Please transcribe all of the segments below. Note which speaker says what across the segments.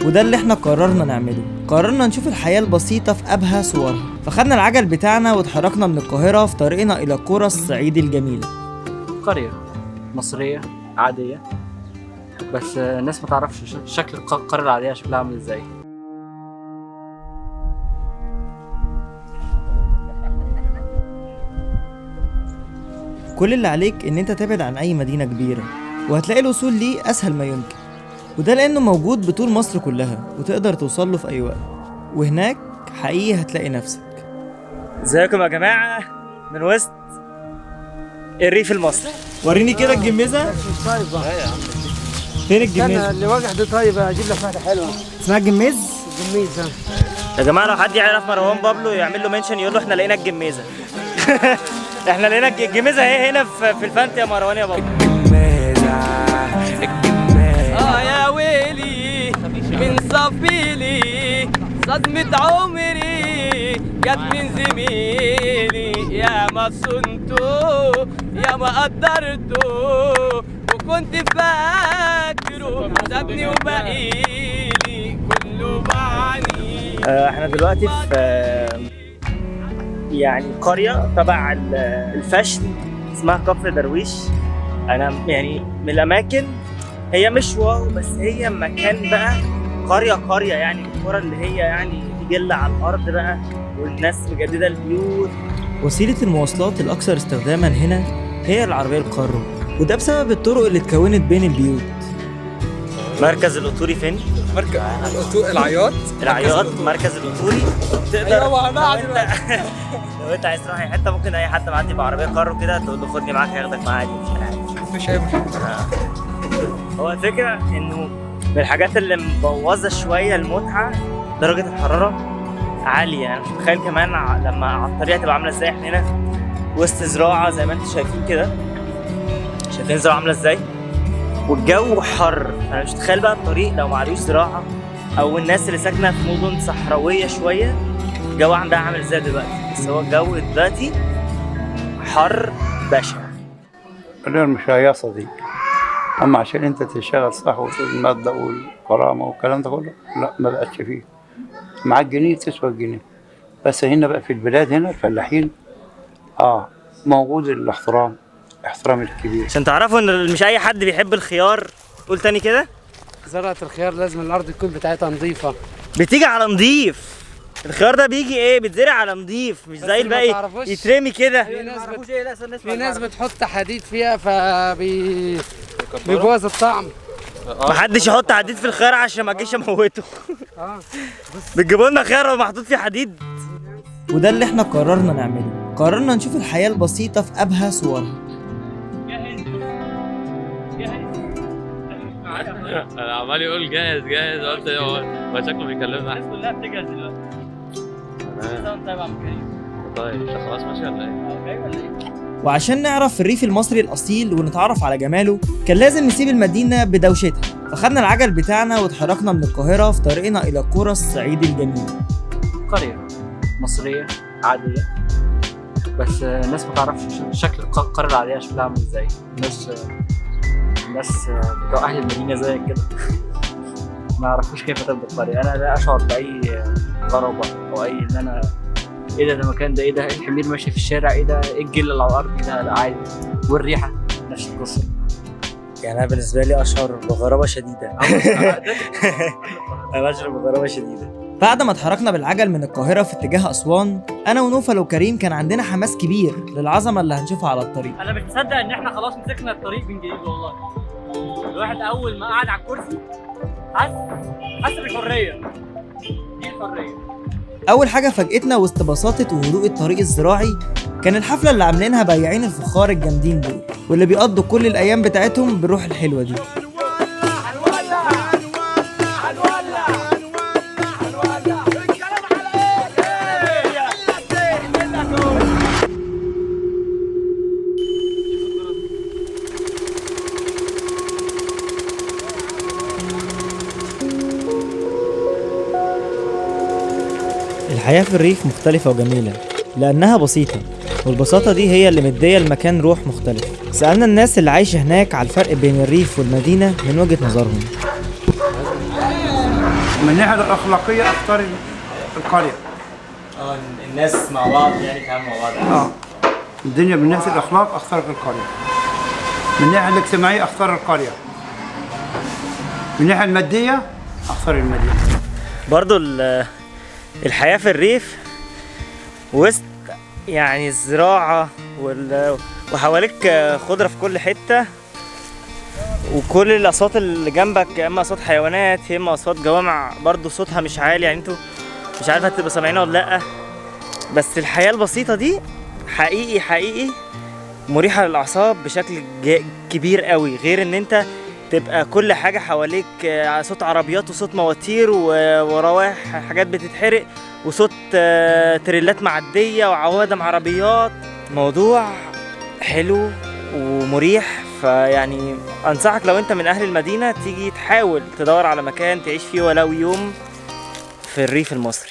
Speaker 1: وده اللي احنا قررنا نعمله. قررنا نشوف الحياة البسيطة في أبهى صورها، فخدنا العجل بتاعنا واتحركنا من القاهرة في طريقنا إلى قرى الصعيد الجميلة.
Speaker 2: قرية مصرية عادية، بس الناس ما تعرفش شكل القرية العادية شكلها عامل ازاي.
Speaker 1: كل اللي عليك ان انت تبعد عن اي مدينة كبيرة، وهتلاقي الوصول ليه اسهل ما يمكن، وده لانه موجود بطول مصر كلها وتقدر توصل له في اي وقت، وهناك حقيقي هتلاقي نفسك. ازيكم يا جماعة من وسط الريف المصري. وريني كده الجميزة.
Speaker 3: طيبة.
Speaker 1: فين الجميزة؟
Speaker 3: اللي واجع دي طيبة، اجيب لك واحدة حلوة.
Speaker 1: اسمها الجميز؟
Speaker 3: الجميزة.
Speaker 1: يا جماعة لو حد يعرف مروان بابلو يعمل له منشن، يقول له احنا لقينا الجميزة. احنا لقينا الجميزة اهي هنا في الفانت يا مروان يا بابا.
Speaker 4: يا ويلي من صفيلي صدمة عمري جت من زميلي، يا ما صنته يا ما قدرته وكنت فاكره سابني وبقيلي كله بعني.
Speaker 1: احنا دلوقتي في يعني قرية تبع الفشل اسمها كفر درويش. انا يعني من الاماكن، هي مش واو بس هي مكان بقى قرية يعني القرى اللي هي يعني في جلة على الارض بقى، والناس مجددة البيوت. وسيلة المواصلات الاكثر استخداما هنا هي العربية الكارو، وده بسبب الطرق اللي اتكونت بين البيوت. مركز القطوري فين؟
Speaker 5: مركز العياط
Speaker 1: مركز القطوري. تقدر لو انت عايز تروح اي حته ممكن اي حد معدي بعربيه كارو كده تقول له خدني معاك هياخدك معاه عادي،
Speaker 5: مش اي مشكله.
Speaker 1: هو الفكره انه من الحاجات اللي مبوظه شويه المتعه درجه الحراره عاليه. انا مش متخيل كمان لما على الطريق تبقى عامله ازاي. احنا هنا وسط زراعه زي ما انتم شايفين كده، شايفين الزراعه عامله ازاي، والجو حر. انا مش متخيل بقى الطريق لو معلوش زراعه او الناس اللي ساكنه في مدن صحراويه شويه الجو عندها عامل ازاي دلوقتي. بس هو الجو دلوقتي حر بشع.
Speaker 6: غير مش هيصة دي، اما عشان انت تشتغل صح والمادة والكرامة والكلام ده كله لا، ما بقتش فيه. معاك جنيه تسوى الجنيه. بس هنا بقى في البلاد هنا الفلاحين موجود الاحترام الكبير.
Speaker 1: عشان تعرفوا ان مش اي حد بيحب الخيار. قول تاني كده.
Speaker 3: زرعة الخيار لازم الارض تكون بتاعتها نظيفة،
Speaker 1: بتيجي على نضيف. الخيار ده بيجي ايه، بيتزرع على نضيف، مش زي الباقي يترمي كده.
Speaker 3: في ناس بتحط حديد فيها بيبوظ الطعم.
Speaker 1: محدش يحط حديد في الخيار عشان ما اجيش اموته. بتجيبوا لنا خيار محطوط فيه حديد. وده اللي احنا قررنا نعمله. قررنا نشوف الحياة البسيطة في أبهى صورها.
Speaker 7: انا عمال يقول جاهز قلت هو شكله بيكلمنا.
Speaker 4: الناس كلها بتجهز دلوقتي. طيب يا عم كريم.
Speaker 7: طيب انت خلاص ماشي ولا ايه؟
Speaker 4: جاي ولا ايه؟
Speaker 1: وعشان نعرف الريف المصري الأصيل ونتعرف على جماله كان لازم نسيب المدينة بدوشتها، فخدنا العجل بتاعنا واتحركنا من القاهرة في طريقنا إلى قرى الصعيد الجميلة.
Speaker 2: قرية مصرية عادية، بس الناس ما تعرفش شكل القرية العادية شكلها عامل ازاي. الناس بتوع أهل المدينة زي كده ما يعرفوش كيف تبدأ القرية. أنا لا أشعر بأي غرابة أو أي إن أنا إيه ده المكان ده، إيه ده الحمير ماشي في الشارع، إيه ده الجل اللي على الأرض ده، لا عادي. والريحة نفس القصة.
Speaker 1: يعني أنا بالنسبة لي أشعر بغرابة شديدة. أنا أشعر بغرابة شديدة. بعد ما اتحركنا بالعجل من القاهرة في اتجاه أسوان، أنا ونوفل وكريم كان عندنا حماس كبير للعظمة اللي هنشوفها على الطريق.
Speaker 4: انا مش مصدق ان احنا خلاص مسكنا الطريق من جديد والله. الواحد اول ما قعد على الكرسي حس بالحريه. دي الحريه.
Speaker 1: أول حاجة فاجأتنا وسط بساطة وهدوء الطريق الزراعي كان الحفلة اللي عاملينها بياعين الفخار الجامدين دول، واللي بيقضوا كل الأيام بتاعتهم بالروح الحلوة دي. الحياة في الريف مختلفة وجميلة لأنها بسيطة، والبساطة دي هي اللي مدية المكان روح مختلف. سألنا الناس اللي عايشة هناك على الفرق بين الريف والمدينة من وجهة نظرهم.
Speaker 6: من الناحيه الاخلاقيه اختار القريه.
Speaker 1: الناس مع بعض يعني كمان مع بعض.
Speaker 6: الدنيا من ناحيه الاخلاق اختار القريه. من الناحيه الاجتماعيه اختار القريه. من الناحيه الماديه اختار المدينه.
Speaker 1: برضو الحياة في الريف وسط يعني الزراعة وحواليك خضرة في كل حتة، وكل الأصوات اللي جنبك يا إما أصوات حيوانات يا إما أصوات جوامع برضو صوتها مش عالي، يعني انتوا مش عارف هتبقوا سامعينها ولا لأ، بس الحياة البسيطة دي حقيقي مريحة للأعصاب بشكل كبير قوي، غير إن أنت تبقى كل حاجة حواليك صوت عربيات وصوت مواتير وروايح حاجات بتتحرق وصوت تريلات معدية وعوادم عربيات. موضوع حلو ومريح، فيعني أنصحك لو أنت من أهل المدينة تيجي تحاول تدور على مكان تعيش فيه ولو يوم في الريف المصري.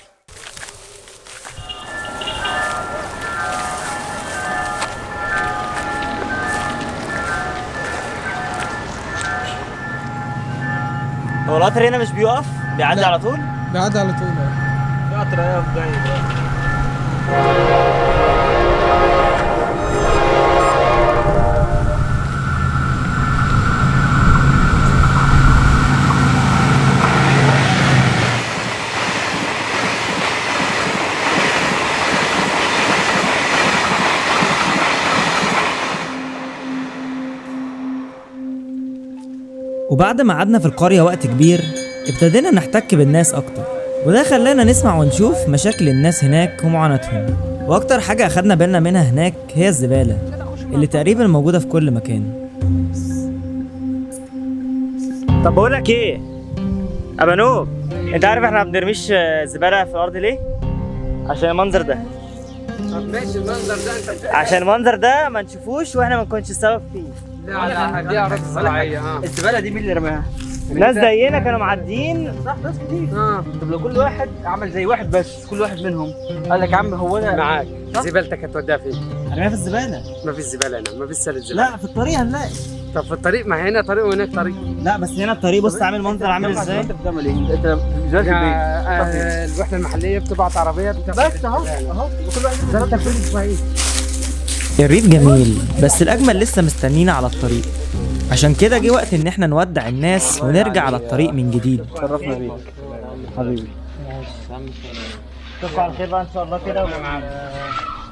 Speaker 1: هو القطر هنا مش بيقف؟ بيعدي على طول؟
Speaker 5: بيعدي على طول.
Speaker 1: في قطر هيقف جاي دلوقتي.
Speaker 8: وبعد ما قعدنا في القرية وقت كبير ابتدينا نحتك بالناس أكتر، وده خلانا نسمع ونشوف مشاكل الناس هناك ومعاناتهم. وأكتر حاجة أخدنا بالنا منها هناك هي الزبالة اللي تقريبا موجودة في كل مكان.
Speaker 1: طب بقولك ايه أبا نوب، انت عارف احنا ما بنرميش زبالة في الأرض ليه؟ عشان المنظر ده.
Speaker 3: طب ماشي المنظر ده انت
Speaker 1: عشان المنظر ده ما نشوفوش واحنا ما نكونش السبب فيه.
Speaker 3: لا دي أراضي زراعية.
Speaker 2: الزباله دي مين اللي رماها؟
Speaker 1: ناس زينا كانوا معديين.
Speaker 2: صح، ناس كتير. طب لو كل واحد عمل زي واحد بس، كل واحد منهم قال لك يا عم هو انا
Speaker 3: معاك زبالتك هتوديها فين؟
Speaker 1: ارميها في الزبالة.
Speaker 3: ما فيش زبالة هنا، ما فيش سلة زبالة.
Speaker 1: لا في الطريق هنلاقي.
Speaker 3: طب في الطريق، ما هنا طريق وهناك طريق.
Speaker 1: لا بس هنا الطريق بص عامل منظر عامل ازاي.
Speaker 2: انت بتعمل ايه؟ انت الزباله في البيت.
Speaker 3: الوحدة المحلية بتبعت عربية
Speaker 2: بس اهو كل واحد
Speaker 3: زبالتك كل اسبوعين.
Speaker 8: الريف جميل بس الأجمل لسه مستنينا على الطريق، عشان كده جه وقت إن احنا نودع الناس ونرجع على الطريق من جديد.
Speaker 2: شرفنا بيك حبيبي.
Speaker 1: اشوفكم على خير بقى ان شاء الله كده.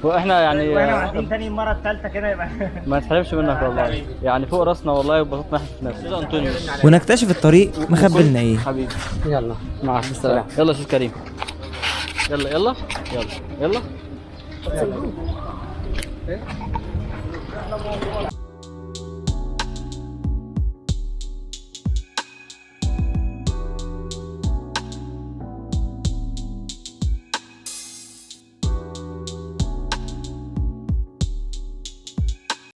Speaker 2: واحنا يعني
Speaker 1: واحنا قاعدين تاني المرة الثالثة كده يبقى
Speaker 2: ما نتحرمش منك والله، يعني فوق راسنا والله وبسطنا احنا في نفسنا. انطونيو
Speaker 8: ونكتشف الطريق مخبلنا ايه.
Speaker 2: حبيبي
Speaker 3: يلا
Speaker 2: مع السلامه. يلا يا استاذ كريم، يلا يلا يلا يلا.